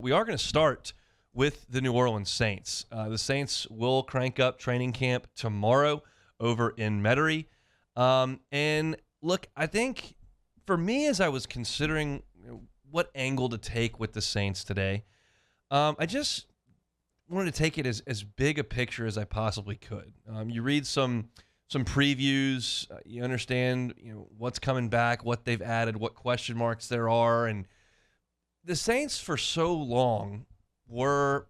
We are going to start with the New Orleans Saints. The Saints will crank up training camp tomorrow over in Metairie. And look, I think for me, as I was considering what angle to take with the Saints today, I just wanted to take it as big a picture as I possibly could. You read some previews, you understand what's coming back, what they've added, what question marks there are, and the Saints for so long their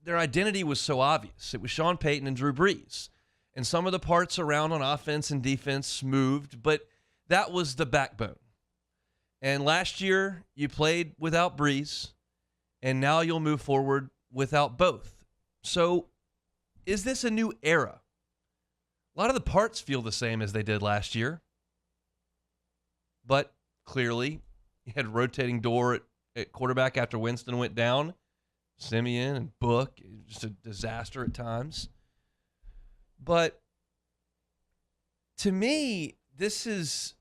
identity was so obvious. It was Sean Payton and Drew Brees. And some of the parts around on offense and defense moved, but that was the backbone. And last year, you played without Brees, and now you'll move forward without both. So is this a new era? A lot of the parts feel the same as they did last year, but clearly, you had rotating door at quarterback after Winston went down. Simeon and Book, just a disaster at times. But to me, this is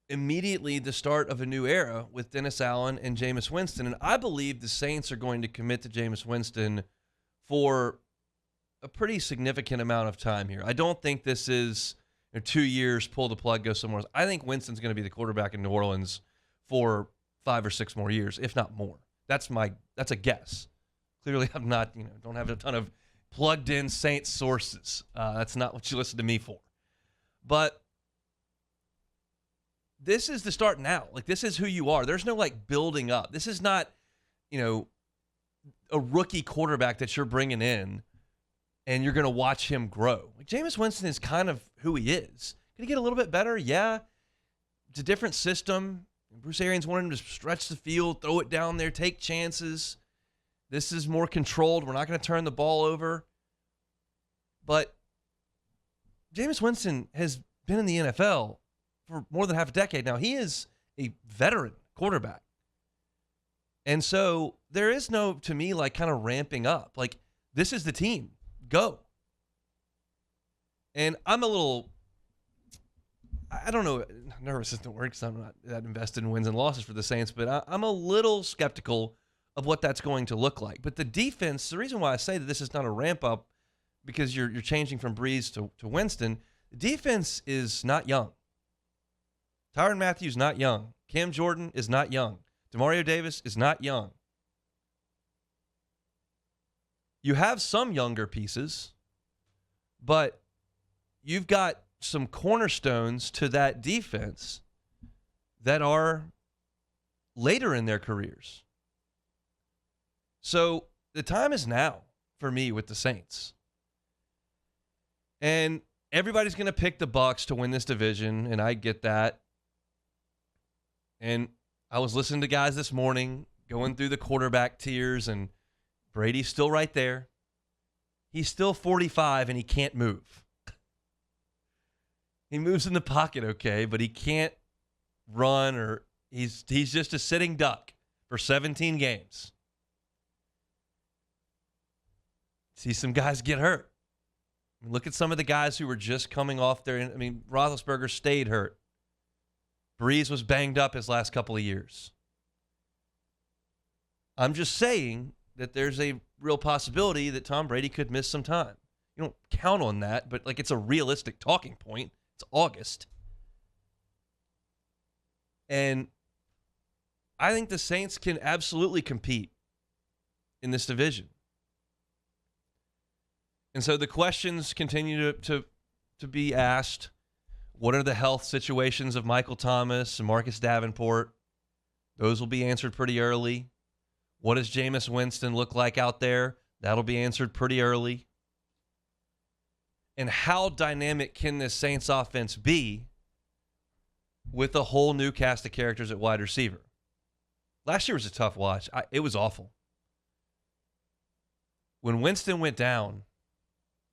immediately the start of a new era with Dennis Allen and Jameis Winston. And I believe the Saints are going to commit to Jameis Winston for a pretty significant amount of time here. I don't think this is 2 years, pull the plug, go somewhere else. I think Winston's going to be the quarterback in New Orleans for 5 or 6 more years, if not more. That's a guess. Clearly, I'm not, don't have a ton of plugged-in Saints sources. That's not what you listen to me for. But this is the start now. Like, this is who you are. There's no, building up. This is not, a rookie quarterback that you're bringing in and you're going to watch him grow. Like, Jameis Winston is kind of who he is. Can he get a little bit better? Yeah. It's a different system. Bruce Arians wanted him to stretch the field, throw it down there, take chances. This is more controlled. We're not going to turn the ball over. But Jameis Winston has been in the NFL for more than half a decade now. He is a veteran quarterback. And so there is no, to me, kind of ramping up. This is the team. Go. And I'm a little, I don't know, nervous isn't the word because I'm not that invested in wins and losses for the Saints, but I'm a little skeptical of what that's going to look like. But the defense, the reason why I say that this is not a ramp up, because you're changing from Brees to Winston, the defense is not young. Tyrann Mathieu is not young. Cam Jordan is not young. Demario Davis is not young. You have some younger pieces, but you've got some cornerstones to that defense that are later in their careers. So the time is now for me with the Saints. And everybody's going to pick the Bucs to win this division, and I get that. And I was listening to guys this morning going through the quarterback tiers, and Brady's still right there. He's still 45, and he can't move. He moves in the pocket okay, but he can't run, or he's just a sitting duck for 17 games. See some guys get hurt. Look at some of the guys who were just coming off there. Roethlisberger stayed hurt. Brees was banged up his last couple of years. I'm just saying that there's a real possibility that Tom Brady could miss some time. You don't count on that, but it's a realistic talking point. It's August. And I think the Saints can absolutely compete in this division. And so the questions continue to be asked. What are the health situations of Michael Thomas and Marcus Davenport? Those will be answered pretty early. What does Jameis Winston look like out there? That'll be answered pretty early. And how dynamic can this Saints offense be with a whole new cast of characters at wide receiver? Last year was a tough watch. It was awful. When Winston went down,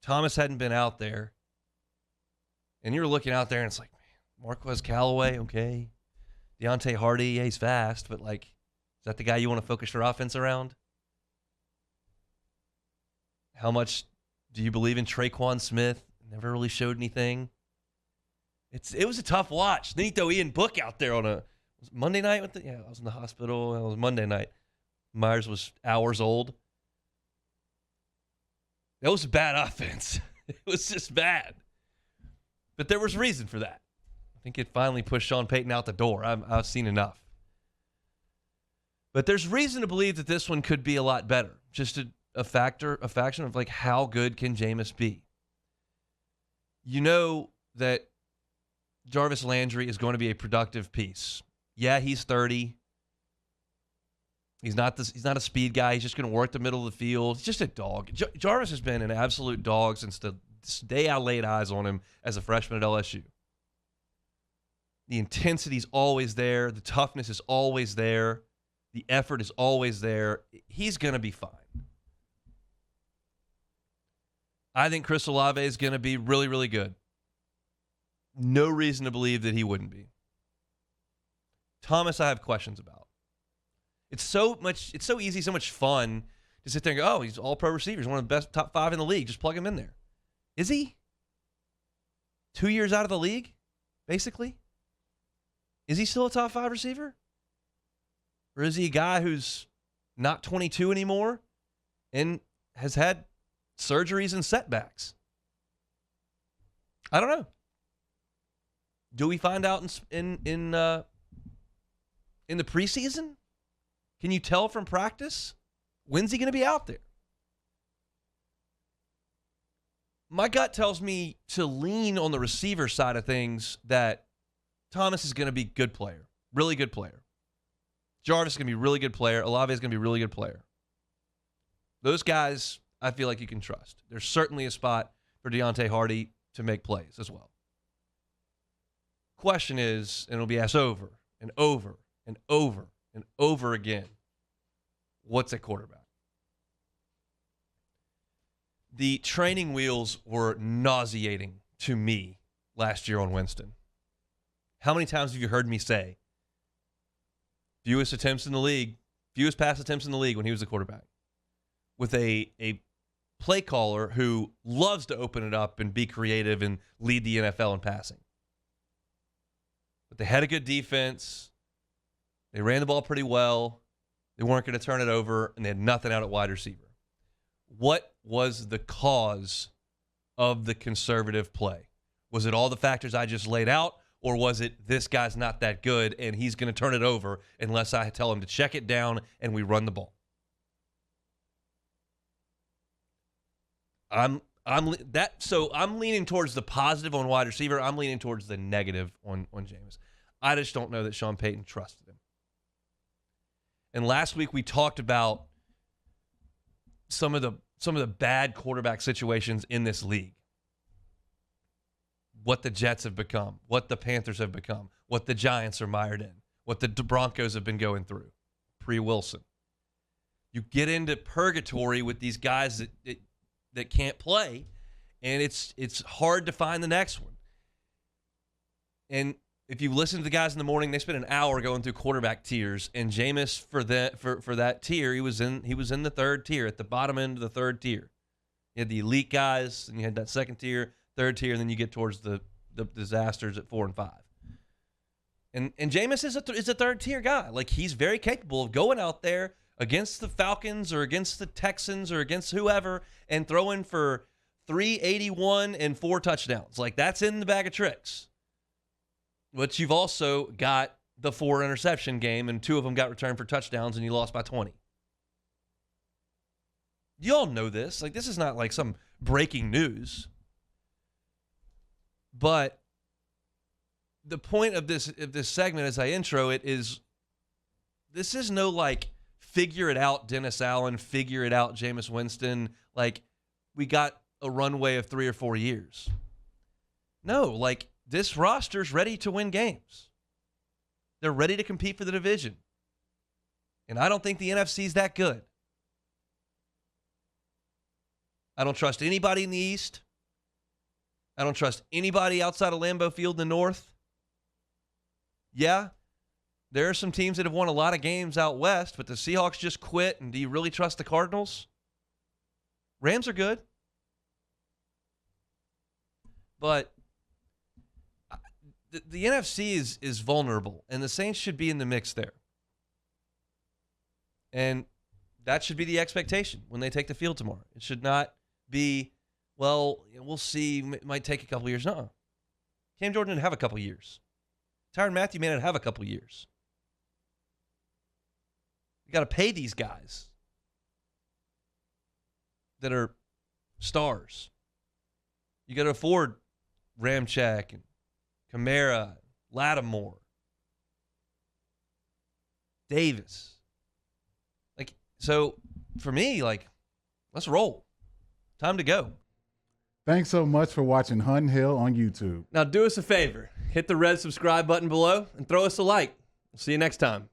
Thomas hadn't been out there. And you're looking out there and it's like, man, Marquez Callaway, okay. Deontay Hardy, yeah, he's fast, but is that the guy you want to focus your offense around? How much do you believe in Traquan Smith? Never really showed anything. It was a tough watch. Then you throw Ian Book out there Was it Monday night? I was in the hospital. It was Monday night. Myers was hours old. That was a bad offense. It was just bad. But there was reason for that. I think it finally pushed Sean Payton out the door. I've seen enough. But there's reason to believe that this one could be a lot better. Just a faction of like, how good can Jameis be? You know that Jarvis Landry is going to be a productive piece. Yeah, he's 30. He's not a speed guy. He's just going to work the middle of the field. He's just a dog. Jarvis has been an absolute dog since the day I laid eyes on him as a freshman at LSU. The intensity's always there. The toughness is always there. The effort is always there. He's going to be fine. I think Chris Olave is going to be really, really good. No reason to believe that he wouldn't be. Thomas, I have questions about. It's so easy, so much fun to sit there and go, oh, he's all-pro receiver. He's one of the best top 5 in the league. Just plug him in there. Is he? 2 years out of the league, basically? Is he still a top 5 receiver? Or is he a guy who's not 22 anymore and has had surgeries and setbacks? I don't know. Do we find out in the preseason? Can you tell from practice? When's he going to be out there? My gut tells me to lean on the receiver side of things that Thomas is going to be a good player, really good player. Jarvis is going to be a really good player. Olave is going to be a really good player. Those guys, I feel like you can trust. There's certainly a spot for Deontay Hardy to make plays as well. Question is, and it'll be asked over and over and over and over again, what's at quarterback? The training wheels were nauseating to me last year on Winston. How many times have you heard me say, fewest pass attempts in the league when he was the quarterback, with a play caller who loves to open it up and be creative and lead the NFL in passing. But they had a good defense. They ran the ball pretty well. They weren't going to turn it over, and they had nothing out at wide receiver. What was the cause of the conservative play? Was it all the factors I just laid out, or was it this guy's not that good and he's going to turn it over unless I tell him to check it down and we run the ball? I'm leaning towards the positive on wide receiver. I'm leaning towards the negative on Jameis. I just don't know that Sean Payton trusted him. And last week we talked about some of the bad quarterback situations in this league. What the Jets have become, what the Panthers have become, what the Giants are mired in, what the Broncos have been going through pre-Wilson. You get into purgatory with these guys that can't play, and it's hard to find the next one. And if you listen to the guys in the morning, they spend an hour going through quarterback tiers, and Jameis for that tier, he was in the third tier, at the bottom end of the third tier. You had the elite guys, and you had that second tier, third tier, and then you get towards the disasters at 4 and 5. And Jameis is a third tier guy. Like, he's very capable of going out there against the Falcons or against the Texans or against whoever and throwing for 381 and 4 touchdowns. Like, that's in the bag of tricks. But you've also got the 4 interception game, and 2 of them got returned for touchdowns, and you lost by 20. You all know this. Like, this is not like some breaking news. But the point of this segment, as I intro it, is this is no like figure it out Dennis Allen, figure it out Jameis Winston. Like, we got a runway of 3 or 4 years. No, like, this roster's ready to win games. They're ready to compete for the division. And I don't think the NFC's that good. I don't trust anybody in the East. I don't trust anybody outside of Lambeau Field in the North. Yeah, there are some teams that have won a lot of games out West, but the Seahawks just quit, and do you really trust the Cardinals? Rams are good. But the NFC is vulnerable, and the Saints should be in the mix there. And that should be the expectation when they take the field tomorrow. It should not be, well, we'll see. It might take a couple years. No. Cam Jordan didn't have a couple years. Tyrann Mathieu may not have a couple years. You got to pay these guys that are stars. You got to afford Ramczyk and Kamara, Lattimore, Davis. So for me, let's roll. Time to go. Thanks so much for watching Hunt Hill on YouTube. Now do us a favor. Hit the red subscribe button below and throw us a like. We'll see you next time.